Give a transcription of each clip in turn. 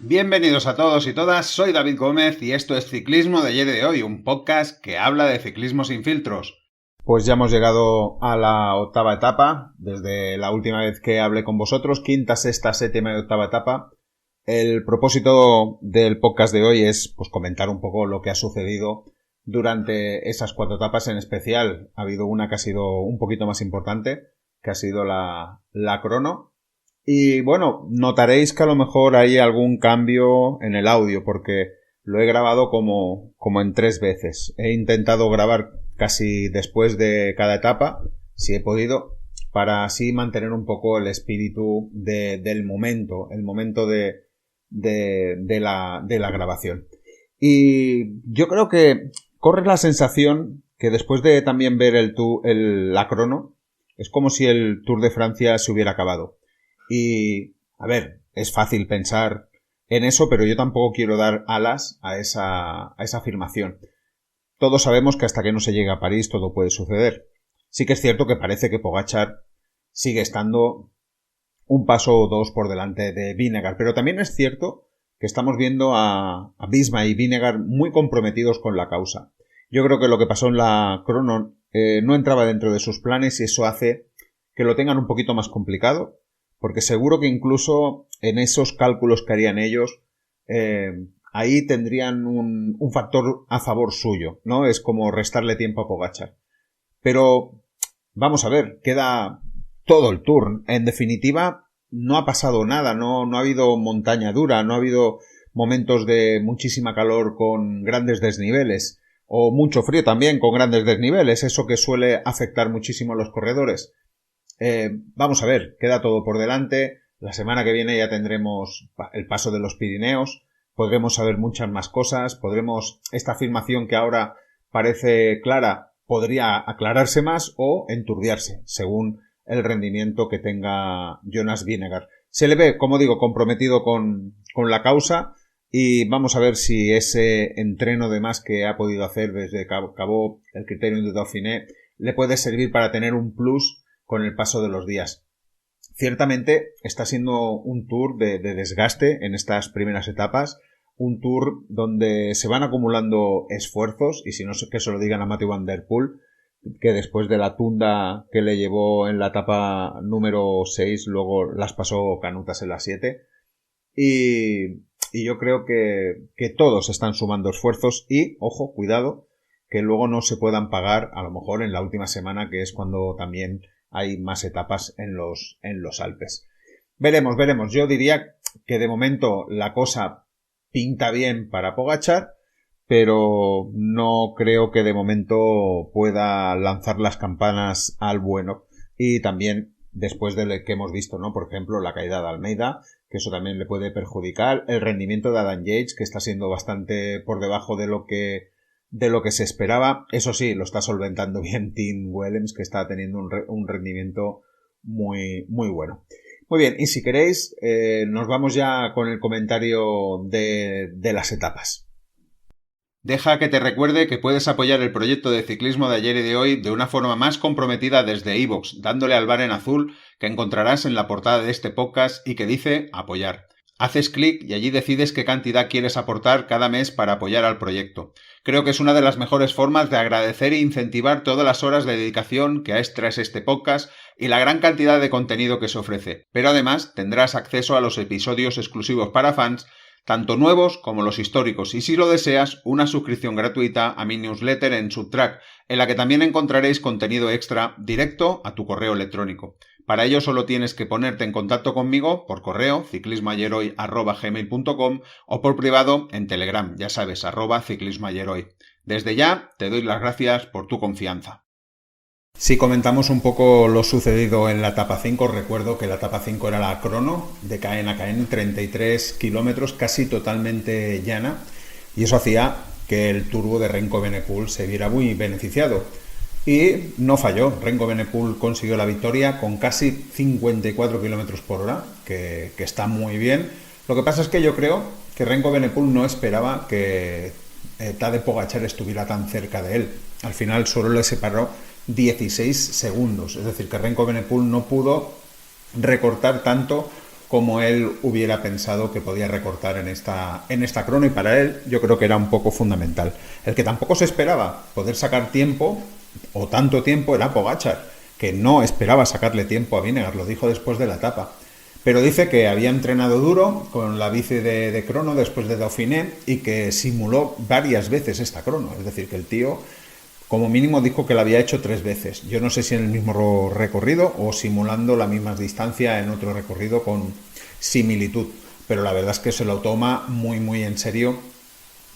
Bienvenidos a todos y todas, soy David Gómez y esto es Ciclismo de ayer y de hoy, un podcast que habla de ciclismo sin filtros. Pues ya hemos llegado a la octava etapa, desde la última vez que hablé con vosotros, quinta, sexta, séptima y octava etapa. El propósito del podcast de hoy es pues comentar un poco lo que ha sucedido durante esas 4 etapas. En especial ha habido una que ha sido un poquito más importante, que ha sido la crono. Y bueno, notaréis que a lo mejor hay algún cambio en el audio porque lo he grabado como en 3 veces. He intentado grabar casi después de cada etapa, si he podido, para así mantener un poco el espíritu del momento, el momento de la grabación. Y yo creo que corre la sensación que después de también ver la crono, es como si el Tour de Francia se hubiera acabado. Y, a ver, es fácil pensar en eso, pero yo tampoco quiero dar alas a esa afirmación. Todos sabemos que hasta que no se llegue a París todo puede suceder. Sí que es cierto que parece que Pogačar sigue estando un paso o dos por delante de Vingegaard, pero también es cierto que estamos viendo a Visma y Vingegaard muy comprometidos con la causa. Yo creo que lo que pasó en la crono no entraba dentro de sus planes y eso hace que lo tengan un poquito más complicado. Porque seguro que incluso en esos cálculos que harían ellos, ahí tendrían un factor a favor suyo, ¿no? Es como restarle tiempo a Pogačar. Pero, vamos a ver, queda todo el Tour. En definitiva, no ha pasado nada, no ha habido montaña dura, no ha habido momentos de muchísima calor con grandes desniveles, o mucho frío también con grandes desniveles, eso que suele afectar muchísimo a los corredores. Vamos a ver, queda todo por delante. La semana que viene ya tendremos el paso de los Pirineos, podremos saber muchas más cosas, esta afirmación que ahora parece clara podría aclararse más o enturbiarse según el rendimiento que tenga Jonas Vingegaard. Se le ve, como digo, comprometido con la causa y vamos a ver si ese entreno de más que ha podido hacer desde que acabó el Criterium de Dauphiné le puede servir para tener un plus con el paso de los días. Ciertamente está siendo un Tour de desgaste en estas primeras etapas, un Tour donde se van acumulando esfuerzos, y si no que se lo digan a Mathieu van der Poel, que después de la tunda que le llevó en la etapa número 6, luego las pasó canutas en la 7, y yo creo que todos están sumando esfuerzos y, ojo, cuidado, que luego no se puedan pagar a lo mejor en la última semana, que es cuando también hay más etapas en los Alpes. Veremos. Yo diría que de momento la cosa pinta bien para Pogačar, pero no creo que de momento pueda lanzar las campanas al bueno. Y también después de lo que hemos visto, ¿no? Por ejemplo, la caída de Almeida, que eso también le puede perjudicar. El rendimiento de Adam Yates, que está siendo bastante por debajo de lo que se esperaba. Eso sí, lo está solventando bien Tim Willems, que está teniendo un rendimiento muy, muy bueno. Muy bien, y si queréis, nos vamos ya con el comentario de las etapas. Deja que te recuerde que puedes apoyar el proyecto de ciclismo de ayer y de hoy de una forma más comprometida desde iVoox, dándole al bar en azul que encontrarás en la portada de este podcast y que dice apoyar. Haces clic y allí decides qué cantidad quieres aportar cada mes para apoyar al proyecto. Creo que es una de las mejores formas de agradecer e incentivar todas las horas de dedicación que es tras este podcast y la gran cantidad de contenido que se ofrece. Pero además tendrás acceso a los episodios exclusivos para fans, tanto nuevos como los históricos, y si lo deseas, una suscripción gratuita a mi newsletter en Subtrack, en la que también encontraréis contenido extra directo a tu correo electrónico. Para ello solo tienes que ponerte en contacto conmigo por correo ciclismoayeroy@gmail.com o por privado en Telegram, ya sabes, @ciclismoayeroy. Desde ya te doy las gracias por tu confianza. Si comentamos un poco lo sucedido en la etapa 5, recuerdo que la etapa 5 era la crono, de Caen a Caen, 33 kilómetros, casi totalmente llana, y eso hacía que el turbo de Remco Evenepoel se viera muy beneficiado. Y no falló, Remco Evenepoel consiguió la victoria con casi 54 km por hora, que está muy bien. Lo que pasa es que yo creo que Remco Evenepoel no esperaba que Tadej Pogačar estuviera tan cerca de él. Al final solo le separó 16 segundos, es decir, que Remco Evenepoel no pudo recortar tanto como él hubiera pensado que podía recortar en esta crono, y para él yo creo que era un poco fundamental. El que tampoco se esperaba poder sacar tiempo o tanto tiempo era Pogačar, que no esperaba sacarle tiempo a Vingegaard, lo dijo después de la etapa. Pero dice que había entrenado duro con la bici de crono después de Dauphiné y que simuló varias veces esta crono. Es decir, que el tío como mínimo dijo que la había hecho 3 veces. Yo no sé si en el mismo recorrido o simulando la misma distancia en otro recorrido con similitud. Pero la verdad es que se lo toma muy muy en serio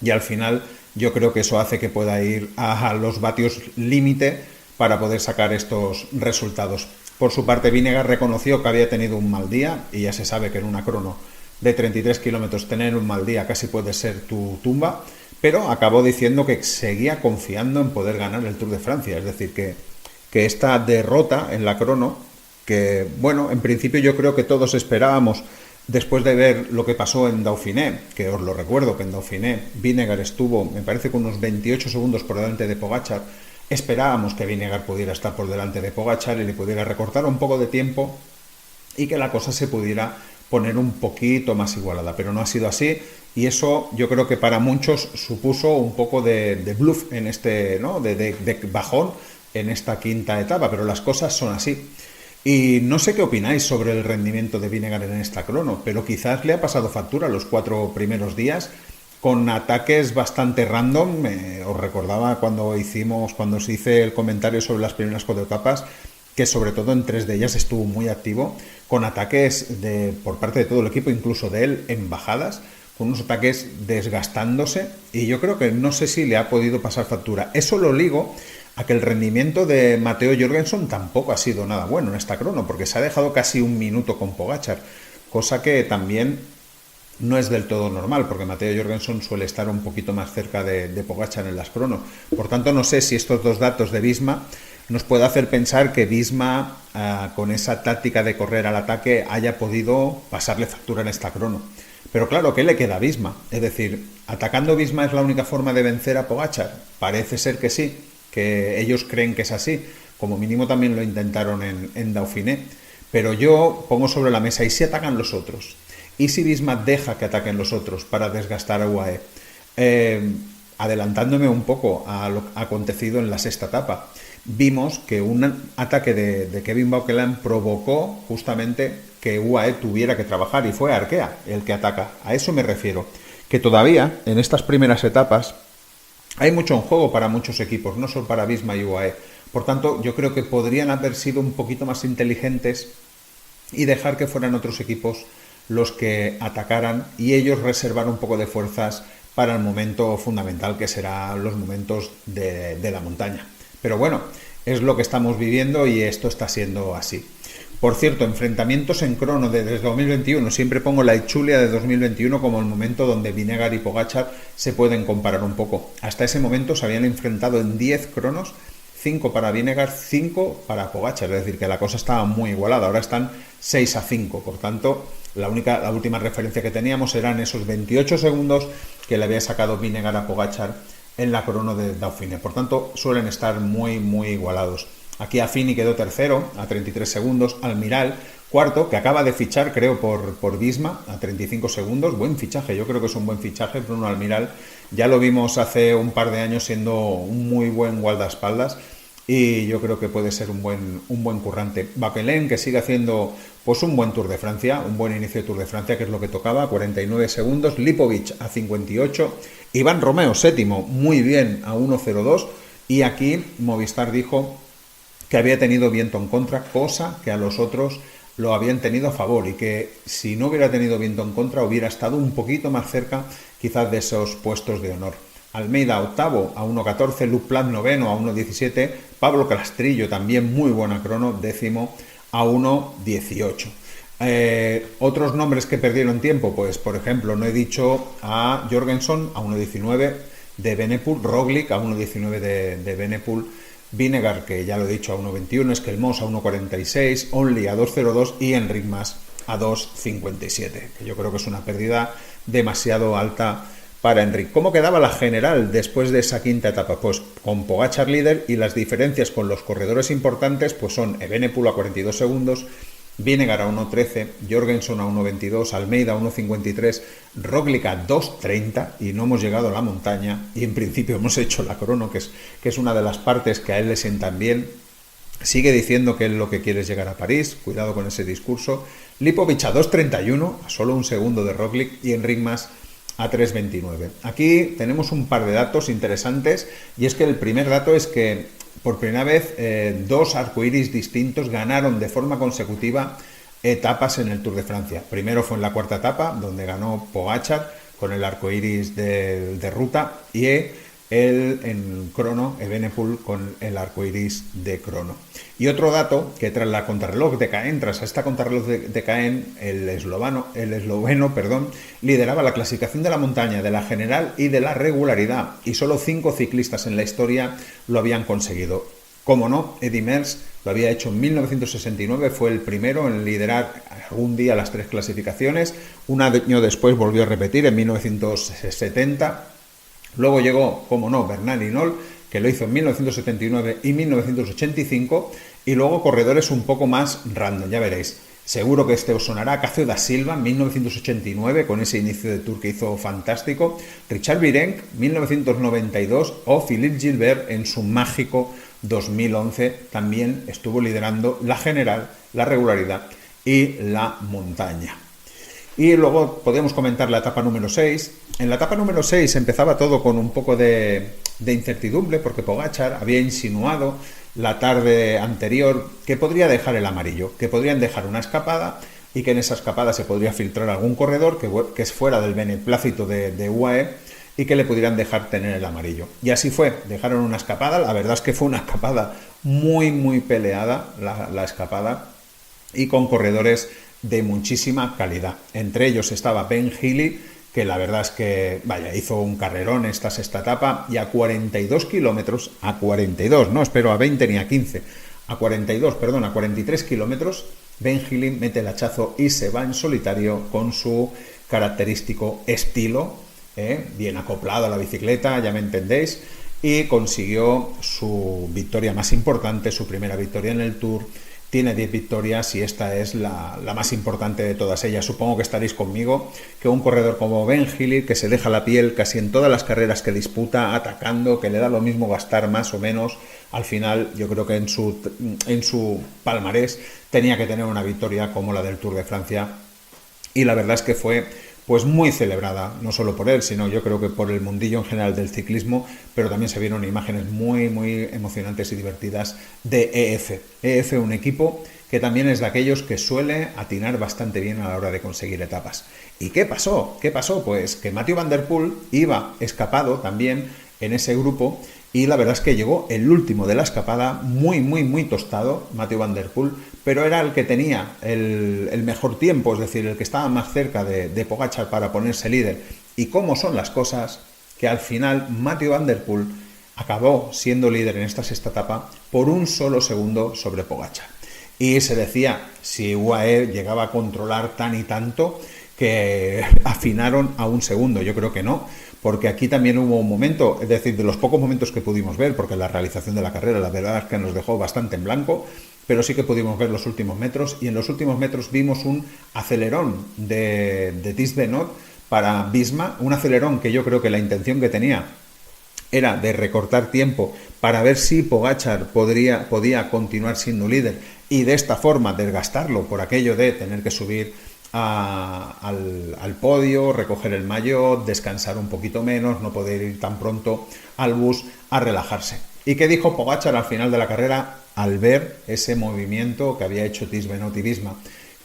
y al final yo creo que eso hace que pueda ir a los vatios límite para poder sacar estos resultados. Por su parte, Vingegaard reconoció que había tenido un mal día, y ya se sabe que en una crono de 33 kilómetros tener un mal día casi puede ser tu tumba, pero acabó diciendo que seguía confiando en poder ganar el Tour de Francia. Es decir, que esta derrota en la crono, que bueno, en principio yo creo que todos esperábamos, después de ver lo que pasó en Dauphiné, que os lo recuerdo que en Dauphiné Vingegaard estuvo, me parece, con unos 28 segundos por delante de Pogačar. Esperábamos que Vingegaard pudiera estar por delante de Pogačar y le pudiera recortar un poco de tiempo y que la cosa se pudiera poner un poquito más igualada, pero no ha sido así, y eso yo creo que para muchos supuso un poco de bluff en este, ¿no? de bajón en esta quinta etapa, pero las cosas son así. Y no sé qué opináis sobre el rendimiento de Vingegaard en esta crono, pero quizás le ha pasado factura los 4 primeros días con ataques bastante random. Os recordaba cuando se hice el comentario sobre las primeras 4 etapas, que sobre todo en 3 de ellas estuvo muy activo, con ataques por parte de todo el equipo, incluso de él en bajadas, con unos ataques desgastándose, y yo creo que no sé si le ha podido pasar factura. Eso lo ligo a que el rendimiento de Matteo Jorgensen tampoco ha sido nada bueno en esta crono, porque se ha dejado casi un minuto con Pogačar, cosa que también no es del todo normal, porque Matteo Jorgensen suele estar un poquito más cerca de Pogačar en las crono. Por tanto, no sé si estos 2 datos de Visma nos puede hacer pensar que Visma, con esa táctica de correr al ataque, haya podido pasarle factura en esta crono. Pero claro, ¿qué le queda a Visma? Es decir, ¿atacando Visma es la única forma de vencer a Pogačar? Parece ser que sí, que ellos creen que es así. Como mínimo también lo intentaron en Dauphiné. Pero yo pongo sobre la mesa, ¿y si atacan los otros? ¿Y si Visma deja que ataquen los otros para desgastar a UAE? Adelantándome un poco a lo acontecido en la 6ª etapa, vimos que un ataque de Kevin Bauquelin provocó justamente que UAE tuviera que trabajar, y fue Arkea el que ataca. A eso me refiero, que todavía en estas primeras etapas hay mucho en juego para muchos equipos, no solo para Visma y UAE. Por tanto, yo creo que podrían haber sido un poquito más inteligentes y dejar que fueran otros equipos los que atacaran y ellos reservar un poco de fuerzas para el momento fundamental, que será los momentos de la montaña. Pero bueno, es lo que estamos viviendo y esto está siendo así. Por cierto, enfrentamientos en crono desde 2021. Siempre pongo la Itzulia de 2021 como el momento donde Vingegaard y Pogačar se pueden comparar un poco. Hasta ese momento se habían enfrentado en 10 cronos, 5 para Vingegaard, 5 para Pogačar. Es decir, que la cosa estaba muy igualada. Ahora están 6-5. Por tanto, la última referencia que teníamos eran esos 28 segundos que le había sacado Vingegaard a Pogačar en la crono de Dauphiné. Por tanto, suelen estar muy, muy igualados. Aquí Affini quedó tercero a 33 segundos, Almiral cuarto, que acaba de fichar, creo, por Visma a 35 segundos. Buen fichaje, yo creo que es un buen fichaje, Bruno Almiral. Ya lo vimos hace un par de años siendo un muy buen guardaespaldas y yo creo que puede ser un buen currante. Bauquelin, que sigue haciendo pues un buen Tour de Francia, un buen inicio de Tour de Francia, que es lo que tocaba, 49 segundos. Lipovic a 58. Iván Romeo, séptimo, muy bien, a 1.02. Y aquí Movistar dijo que había tenido viento en contra, cosa que a los otros lo habían tenido a favor, y que si no hubiera tenido viento en contra hubiera estado un poquito más cerca quizás de esos puestos de honor. Almeida octavo a 1.14, Luc Plat noveno a 1.17, Pablo Castrillo también muy buena crono, décimo a 1.18. Otros nombres que perdieron tiempo, pues por ejemplo no he dicho a Jorgensen a 1.19 de Benepul, Roglic a 1.19 de Benepul, Vingegaard, que ya lo he dicho, a 1.21, Esquelmós a 1.46, Only a 2.02 y Enric Mas a 2.57, que yo creo que es una pérdida demasiado alta para Enric. ¿Cómo quedaba la general después de esa quinta etapa? Pues con Pogačar líder, y las diferencias con los corredores importantes pues son Evenepoel a 42 segundos, Vinegar a 1.13, Jorgensen a 1.22, Almeida a 1.53, Roglic a 2.30 y no hemos llegado a la montaña y en principio hemos hecho la crono, que es una de las partes que a él le sientan bien. Sigue diciendo que él lo que quiere es llegar a París, cuidado con ese discurso. Lipovic a 2.31, a solo un segundo de Roglic, y Enric Mas a 3.29. Aquí tenemos un par de datos interesantes, y es que el primer dato es que por primera vez dos arcoíris distintos ganaron de forma consecutiva etapas en el Tour de Francia. Primero fue en la cuarta etapa, donde ganó Pogačar con el arcoíris de ruta, y él en crono, Evenepoel, con el arcoiris de crono. Y otro dato, que tras la contrarreloj de Caen, tras esta contrarreloj de Caen, el esloveno, lideraba la clasificación de la montaña, de la general y de la regularidad, y solo 5 ciclistas en la historia lo habían conseguido. Como no, Eddy Merckx lo había hecho en 1969, fue el primero en liderar algún día las 3 clasificaciones. Un año después volvió a repetir, en 1970. Luego llegó, como no, Bernard Hinault, que lo hizo en 1979 y 1985, y luego corredores un poco más random, ya veréis. Seguro que este os sonará: Cássio da Silva, en 1989, con ese inicio de Tour que hizo fantástico, Richard Virenque, 1992, o Philippe Gilbert en su mágico 2011, también estuvo liderando la general, la regularidad y la montaña. Y luego podemos comentar la etapa número 6. En la etapa número 6 empezaba todo con un poco de incertidumbre, porque Pogačar había insinuado la tarde anterior que podría dejar el amarillo, que podrían dejar una escapada y que en esa escapada se podría filtrar algún corredor que es fuera del beneplácito de UAE y que le pudieran dejar tener el amarillo. Y así fue, dejaron una escapada. La verdad es que fue una escapada muy, muy peleada, la escapada, y con corredores de muchísima calidad. Entre ellos estaba Ben Healy, que la verdad es que, hizo un carrerón esta sexta etapa, y a 42 kilómetros, a 42, no espero a 20 ni a 15, a 43 kilómetros, Ben Healy mete el hachazo y se va en solitario con su característico estilo, bien acoplado a la bicicleta, ya me entendéis, y consiguió su victoria más importante, su primera victoria en el Tour. Tiene 10 victorias y esta es la más importante de todas ellas. Supongo que estaréis conmigo que un corredor como Ben Healy, que se deja la piel casi en todas las carreras que disputa, atacando, que le da lo mismo gastar más o menos, al final yo creo que en su palmarés tenía que tener una victoria como la del Tour de Francia. Y la verdad es que fue pues muy celebrada, no solo por él, sino yo creo que por el mundillo en general del ciclismo, pero también se vieron imágenes muy, muy emocionantes y divertidas de EF. EF, un equipo que también es de aquellos que suele atinar bastante bien a la hora de conseguir etapas. ¿Y qué pasó? ¿Qué pasó? Pues que Mathieu van der Poel iba escapado también en ese grupo, y la verdad es que llegó el último de la escapada, muy, muy, muy tostado, Mathieu van der Poel, pero era el que tenía el mejor tiempo, es decir, el que estaba más cerca de Pogačar para ponerse líder. Y cómo son las cosas, que al final Mathieu van der Poel acabó siendo líder en esta sexta etapa por un solo segundo sobre Pogačar. Y se decía, si UAE llegaba a controlar tan y tanto, que afinaron a un segundo. Yo creo que no, porque aquí también hubo un momento, es decir, de los pocos momentos que pudimos ver, porque la realización de la carrera la verdad es que nos dejó bastante en blanco, pero sí que pudimos ver los últimos metros, y en los últimos metros vimos un acelerón de Thies Benoot para Visma, un acelerón que yo creo que la intención que tenía era de recortar tiempo para ver si Pogačar podía continuar siendo líder y de esta forma desgastarlo por aquello de tener que subir al podio, recoger el maillot, descansar un poquito menos, no poder ir tan pronto al bus, a relajarse. ¿Y qué dijo Pogačar al final de la carrera al ver ese movimiento que había hecho Thies Benoot y Visma?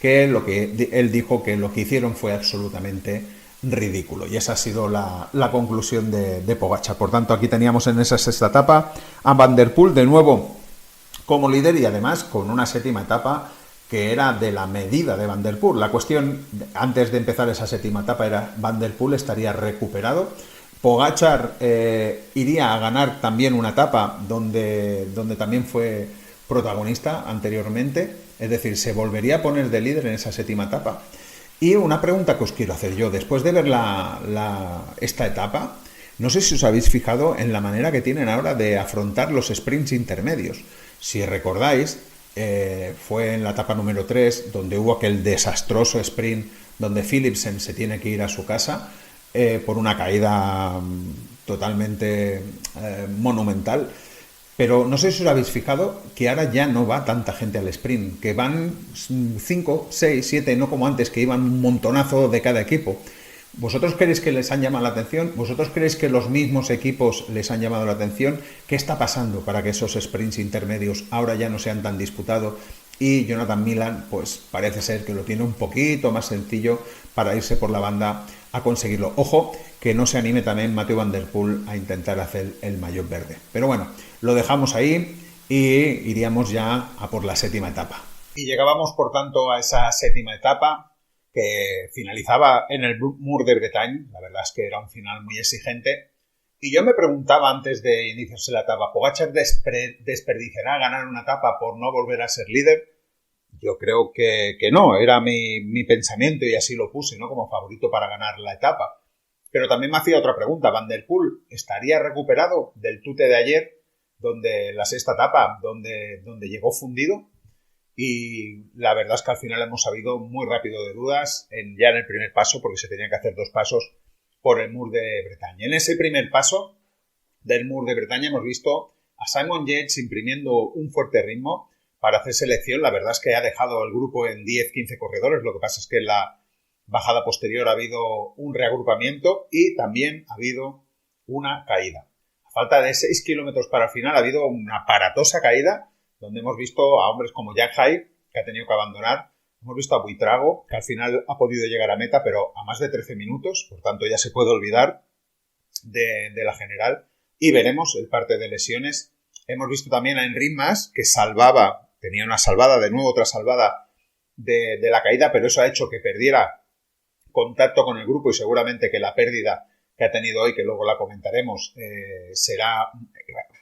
Que él dijo que lo que hicieron fue absolutamente ridículo, y esa ha sido la conclusión de Pogačar. Por tanto, aquí teníamos en esa sexta etapa a Van der Poel de nuevo como líder, y además con una séptima etapa que era de la medida de Van der Poel. La cuestión antes de empezar esa séptima etapa era: Van der Poel estaría recuperado, Pogačar iría a ganar también una etapa donde también fue protagonista anteriormente, es decir, se volvería a poner de líder en esa séptima etapa. Y una pregunta que os quiero hacer yo, después de ver esta etapa, no sé si os habéis fijado en la manera que tienen ahora de afrontar los sprints intermedios. Si recordáis, fue en la etapa número 3, donde hubo aquel desastroso sprint donde Philipsen se tiene que ir a su casa por una caída totalmente monumental. Pero no sé si os habéis fijado que ahora ya no va tanta gente al sprint, que van 5, 6, 7, no como antes, que iban un montonazo de cada equipo. ¿Vosotros creéis que les han llamado la atención? ¿Vosotros creéis que los mismos equipos les han llamado la atención? ¿Qué está pasando para que esos sprints intermedios ahora ya no sean tan disputados? Y Jonathan Milan, pues parece ser que lo tiene un poquito más sencillo para irse por la banda a conseguirlo. Ojo, que no se anime también Mathieu Van Der Poel a intentar hacer el maillot verde. Pero bueno, lo dejamos ahí y iríamos ya a por la séptima etapa. Y llegábamos, por tanto, a esa séptima etapa que finalizaba en el Mur de Bretagne. La verdad es que era un final muy exigente. Y yo me preguntaba antes de iniciarse la etapa, ¿Pogačar desperdiciará ganar una etapa por no volver a ser líder? Yo creo que no, era mi pensamiento y así lo puse, ¿no? Como favorito para ganar la etapa. Pero también me hacía otra pregunta, ¿Van Der Poel estaría recuperado del tute de ayer, donde la sexta etapa, donde llegó fundido? Y la verdad es que al final hemos sabido muy rápido de dudas ya en el primer paso, porque se tenían que hacer 2 pasos por el Mur de Bretaña. En ese primer paso del Mur de Bretaña hemos visto a Simon Yates imprimiendo un fuerte ritmo para hacer selección. La verdad es que ha dejado el grupo en 10-15 corredores, lo que pasa es que en la bajada posterior ha habido un reagrupamiento y también ha habido una caída. A falta de 6 kilómetros para el final ha habido una aparatosa caída donde hemos visto a hombres como Jack Haig, que ha tenido que abandonar. Hemos visto a Buitrago, que al final ha podido llegar a meta, pero a más de 13 minutos, por tanto ya se puede olvidar de la general. Y veremos el parte de lesiones. Hemos visto también a Enric Mas, que tenía una salvada, de nuevo otra salvada de la caída, pero eso ha hecho que perdiera contacto con el grupo y seguramente que la pérdida que ha tenido hoy, que luego la comentaremos,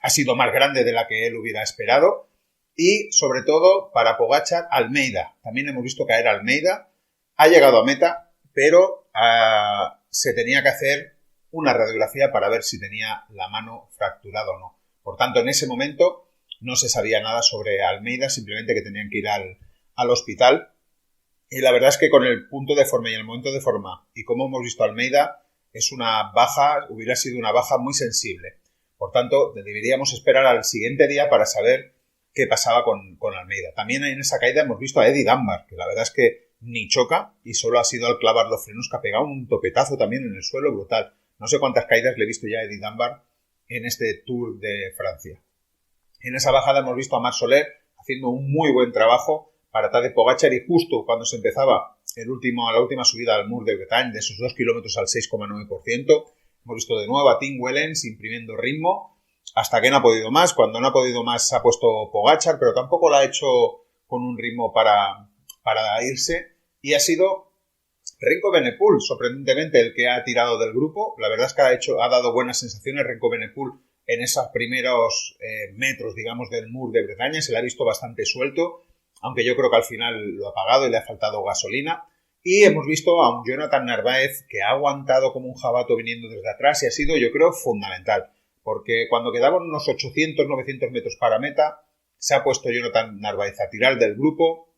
ha sido más grande de la que él hubiera esperado. Y sobre todo para Pogačar, Almeida. También hemos visto caer a Almeida. Ha llegado a meta, pero se tenía que hacer una radiografía para ver si tenía la mano fracturada o no. Por tanto, en ese momento no se sabía nada sobre Almeida, simplemente que tenían que ir al hospital. Y la verdad es que con el punto de forma y el momento de forma, y como hemos visto a Almeida, hubiera sido una baja muy sensible. Por tanto, deberíamos esperar al siguiente día para saber qué pasaba con Almeida. También en esa caída hemos visto a Eddie Dunbar, que la verdad es que ni choca y solo ha sido al clavar los frenos que ha pegado un topetazo también en el suelo brutal. No sé cuántas caídas le he visto ya a Eddie Dunbar en este Tour de Francia. En esa bajada hemos visto a Marc Soler haciendo un muy buen trabajo para Tadej Pogačar y justo cuando se empezaba la última subida al Mur de Bretagne, de esos 2 kilómetros al 6,9%, hemos visto de nuevo a Tim Wellens imprimiendo ritmo hasta que no ha podido más. Cuando no ha podido más se ha puesto Pogačar, pero tampoco lo ha hecho con un ritmo para irse. Y ha sido Remco Evenepoel, sorprendentemente, el que ha tirado del grupo. La verdad es que ha dado buenas sensaciones Remco Evenepoel en esos primeros metros, digamos, del Mur de Bretaña. Se le ha visto bastante suelto, aunque yo creo que al final lo ha pagado y le ha faltado gasolina. Y hemos visto a un Jonathan Narváez que ha aguantado como un jabato viniendo desde atrás y ha sido, yo creo, fundamental. Porque cuando quedaban unos 800-900 metros para meta, se ha puesto Jonathan Narváez a tirar del grupo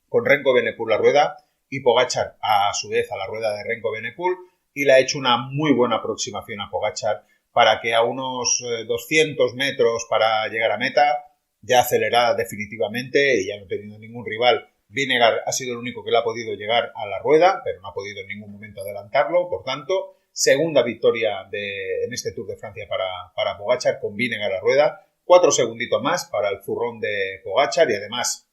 con Remco Evenepoel a la rueda y Pogačar a su vez a la rueda de Remco Evenepoel, y le ha hecho una muy buena aproximación a Pogačar para que a unos 200 metros para llegar a meta ya acelerara definitivamente y ya no teniendo ningún rival. Vingegaard ha sido el único que le ha podido llegar a la rueda, pero no ha podido en ningún momento adelantarlo. Por tanto, segunda victoria en este Tour de Francia para Pogačar con Vingegaard a la rueda. 4 segunditos más para el zurrón de Pogačar y además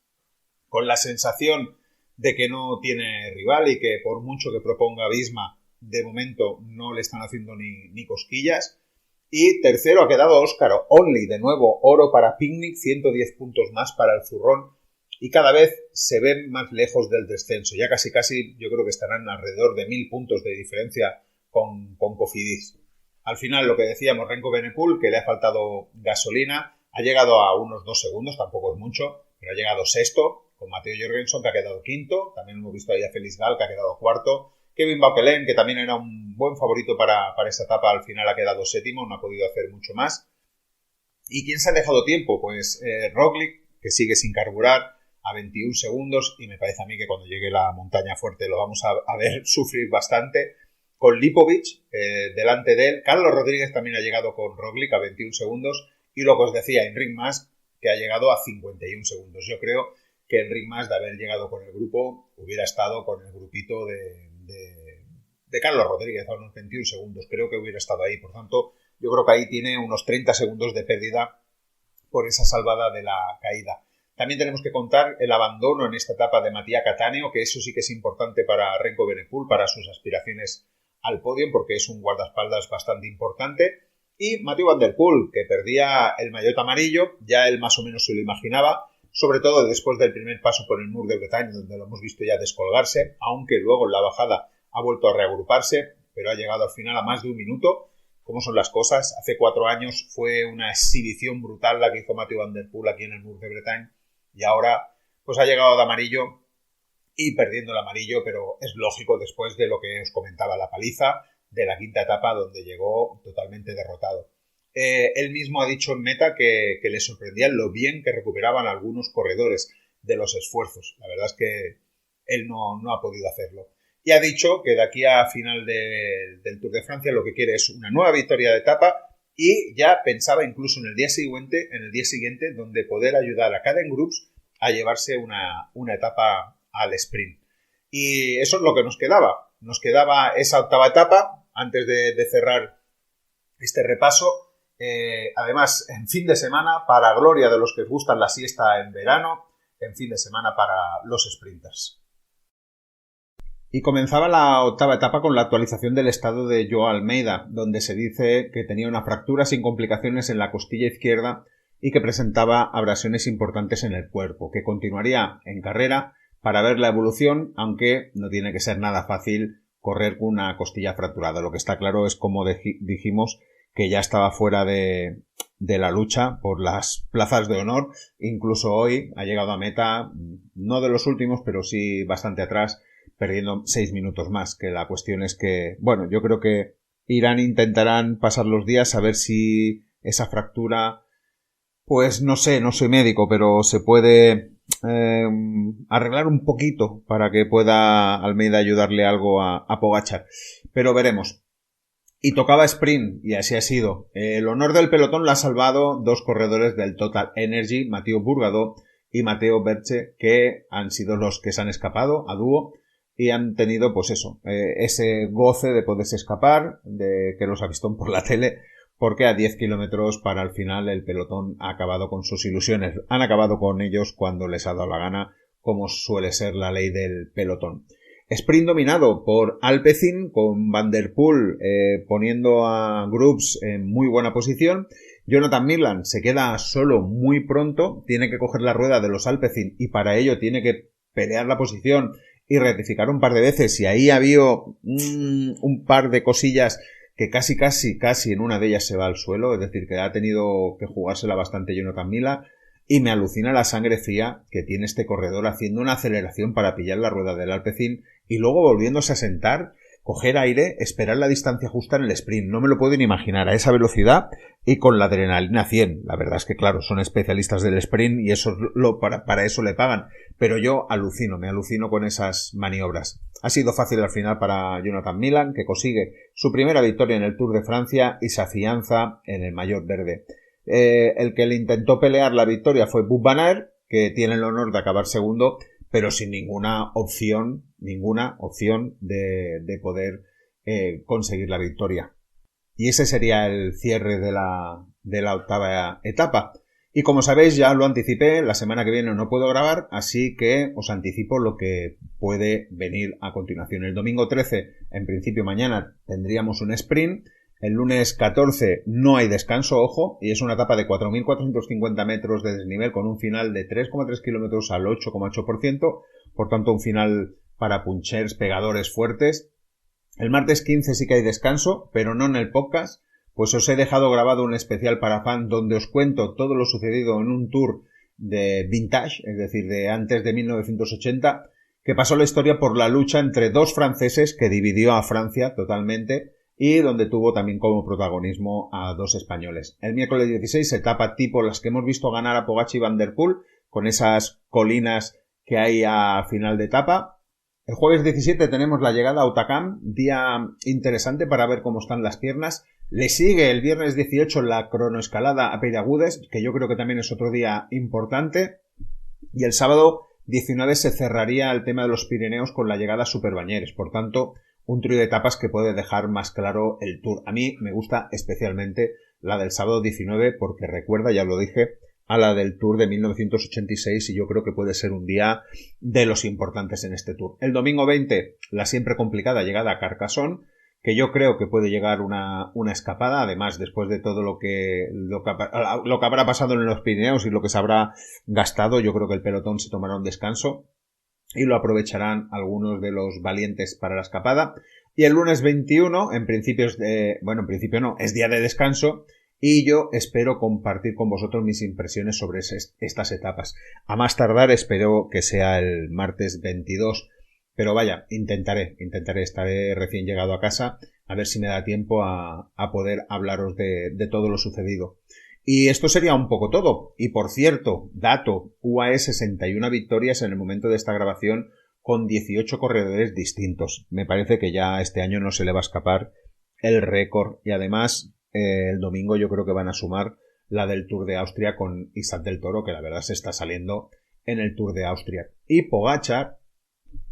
con la sensación de que no tiene rival y que por mucho que proponga Visma, de momento no le están haciendo ni cosquillas. Y tercero ha quedado Óscar Onley, de nuevo oro para Picnic, 110 puntos más para el zurrón y cada vez se ven más lejos del descenso. Ya casi yo creo que estarán alrededor de 1000 puntos de diferencia con Cofidis. Al final, lo que decíamos, Remco Evenepoel, que le ha faltado gasolina, ha llegado a unos 2 segundos, tampoco es mucho, pero ha llegado sexto, con Matteo Jorgensen, que ha quedado quinto. También hemos visto ahí a Felix Gall, que ha quedado cuarto. Kevin Baukelen, que también era un buen favorito para esta etapa, al final ha quedado séptimo, no ha podido hacer mucho más. ¿Y quién se ha dejado tiempo? Pues Roglic, que sigue sin carburar a 21 segundos y me parece a mí que cuando llegue la montaña fuerte lo vamos a ver sufrir bastante. Con Lipovic delante de él, Carlos Rodríguez también ha llegado con Roglic a 21 segundos y lo que os decía, Enric Mas, que ha llegado a 51 segundos. Yo creo que Enric Mas, de haber llegado con el grupo, hubiera estado con el grupito de Carlos Rodríguez a unos 21 segundos. Creo que hubiera estado ahí. Por tanto, yo creo que ahí tiene unos 30 segundos de pérdida por esa salvada de la caída. También tenemos que contar el abandono en esta etapa de Mattia Cattaneo, que eso sí que es importante para Remco Evenepoel, para sus aspiraciones al podio, porque es un guardaespaldas bastante importante. Y Mathieu van der Poel, que perdía el maillot amarillo, ya él más o menos se lo imaginaba, sobre todo después del primer paso por el Mur de Bretagne, donde lo hemos visto ya descolgarse, aunque luego en la bajada ha vuelto a reagruparse, pero ha llegado al final a más de un minuto. ¿Cómo son las cosas? Hace 4 años fue una exhibición brutal la que hizo Mathieu van der Poel aquí en el Mur de Bretagne, y ahora pues ha llegado de amarillo y perdiendo el amarillo, pero es lógico después de lo que os comentaba, la paliza de la quinta etapa donde llegó totalmente derrotado. Él mismo ha dicho en meta que le sorprendía lo bien que recuperaban algunos corredores de los esfuerzos. La verdad es que él no ha podido hacerlo. Y ha dicho que de aquí a final del Tour de Francia lo que quiere es una nueva victoria de etapa y ya pensaba incluso en el día siguiente donde poder ayudar a Caden Groups a llevarse una etapa al sprint. Y eso es lo que nos quedaba. Nos quedaba esa octava etapa antes de cerrar este repaso. Además, en fin de semana, para gloria de los que gustan la siesta en verano, en fin de semana para los sprinters. Y comenzaba la octava etapa con la actualización del estado de Joao Almeida, donde se dice que tenía una fractura sin complicaciones en la costilla izquierda y que presentaba abrasiones importantes en el cuerpo, que continuaría en carrera para ver la evolución, aunque no tiene que ser nada fácil correr con una costilla fracturada. Lo que está claro es, como dijimos, que ya estaba fuera de la lucha por las plazas de honor. Incluso hoy ha llegado a meta, no de los últimos, pero sí bastante atrás, perdiendo 6 minutos más. Que la cuestión es que, bueno, yo creo que intentarán pasar los días a ver si esa fractura, pues no sé, no soy médico, pero se puede arreglar un poquito para que pueda Almeida ayudarle algo a Pogačar. Pero veremos. Y tocaba sprint, y así ha sido. El honor del pelotón lo ha salvado 2 corredores del Total Energy, Mathieu Bourgadeau y Matteo Berche, que han sido los que se han escapado a dúo y han tenido, pues eso, ese goce de poderse escapar, de que los ha visto por la tele, porque a 10 kilómetros para el final el pelotón ha acabado con sus ilusiones. Han acabado con ellos cuando les ha dado la gana, como suele ser la ley del pelotón. Sprint dominado por Alpecin, con Van der Poel poniendo a Groups en muy buena posición. Jonathan Mirland se queda solo muy pronto, tiene que coger la rueda de los Alpecin y para ello tiene que pelear la posición y rectificar un par de veces, y ahí había un par de cosillas que casi en una de ellas se va al suelo, es decir, que ha tenido que jugársela bastante Jonathan Mirland. Y me alucina la sangre fría que tiene este corredor haciendo una aceleración para pillar la rueda del Alpecin y luego volviéndose a sentar, coger aire, esperar la distancia justa en el sprint. No me lo puedo ni imaginar a esa velocidad y con la adrenalina 100. La verdad es que, claro, son especialistas del sprint y eso para eso le pagan. Pero yo me alucino con esas maniobras. Ha sido fácil al final para Jonathan Mirland, que consigue su primera victoria en el Tour de Francia y se afianza en el maillot verde. El que le intentó pelear la victoria fue Wout van Aert, que tiene el honor de acabar segundo, pero sin ninguna opción de poder conseguir la victoria. Y ese sería el cierre de la octava etapa. Y como sabéis, ya lo anticipé, la semana que viene no puedo grabar, así que os anticipo lo que puede venir a continuación. El domingo 13, en principio mañana, tendríamos un sprint. El lunes 14 no hay descanso, ojo, y es una etapa de 4.450 metros de desnivel con un final de 3,3 kilómetros al 8,8%, por tanto un final para punchers, pegadores fuertes. El martes 15 sí que hay descanso, pero no en el podcast, pues os he dejado grabado un especial para fan donde os cuento todo lo sucedido en un tour de vintage, es decir, de antes de 1980, que pasó la historia por la lucha entre 2 franceses que dividió a Francia totalmente, y donde tuvo también como protagonismo a 2 españoles. El miércoles 16, etapa tipo las que hemos visto ganar a Pogačar y Van der Poel, con esas colinas que hay a final de etapa. El jueves 17 tenemos la llegada a Hautacam, día interesante para ver cómo están las piernas. Le sigue el viernes 18 la cronoescalada a Peiragudes, que yo creo que también es otro día importante. Y el sábado 19 se cerraría el tema de los Pirineos con la llegada a Superbañeres. Por tanto, un trío de etapas que puede dejar más claro el Tour. A mí me gusta especialmente la del sábado 19 porque recuerda, ya lo dije, a la del Tour de 1986 y yo creo que puede ser un día de los importantes en este Tour. El domingo 20, la siempre complicada llegada a Carcassonne, que yo creo que puede llegar una escapada, además después de todo lo que habrá pasado en los Pirineos y lo que se habrá gastado, yo creo que el pelotón se tomará un descanso y lo aprovecharán algunos de los valientes para la escapada. Y el lunes 21, en principio es día de descanso, y yo espero compartir con vosotros mis impresiones sobre estas etapas. A más tardar espero que sea el martes 22, pero vaya, intentaré, estaré recién llegado a casa, a ver si me da tiempo a poder hablaros de todo lo sucedido. Y esto sería un poco todo. Y por cierto, dato, UAE 61 victorias en el momento de esta grabación con 18 corredores distintos. Me parece que ya este año no se le va a escapar el récord y además el domingo yo creo que van a sumar la del Tour de Austria con Isaac del Toro, que la verdad se está saliendo en el Tour de Austria. Y Pogačar,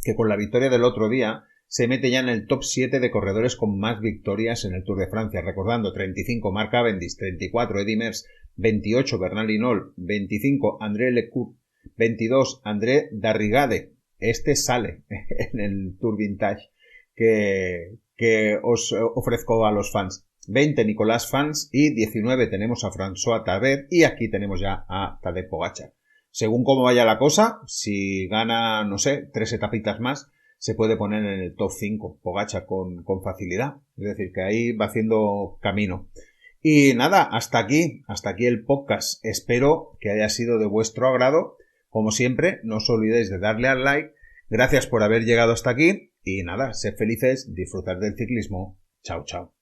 que con la victoria del otro día se mete ya en el top 7 de corredores con más victorias en el Tour de Francia, recordando 35 Mark Cavendish, 34 Eddy Merckx, 28 Bernal Hinault, 25 André Lecour, 22 André Darrigade. Este sale en el Tour Vintage que os ofrezco a los fans. 20 Nicolas Fans y 19 tenemos a François Tabert y aquí tenemos ya a Tadej Pogačar. Según cómo vaya la cosa, si gana, 3 etapitas más, se puede poner en el top 5 Pogačar con facilidad. Es decir, que ahí va haciendo camino. Y nada, hasta aquí el podcast. Espero que haya sido de vuestro agrado. Como siempre, no os olvidéis de darle al like. Gracias por haber llegado hasta aquí. Y nada, sed felices, disfrutad del ciclismo. Chao, chao.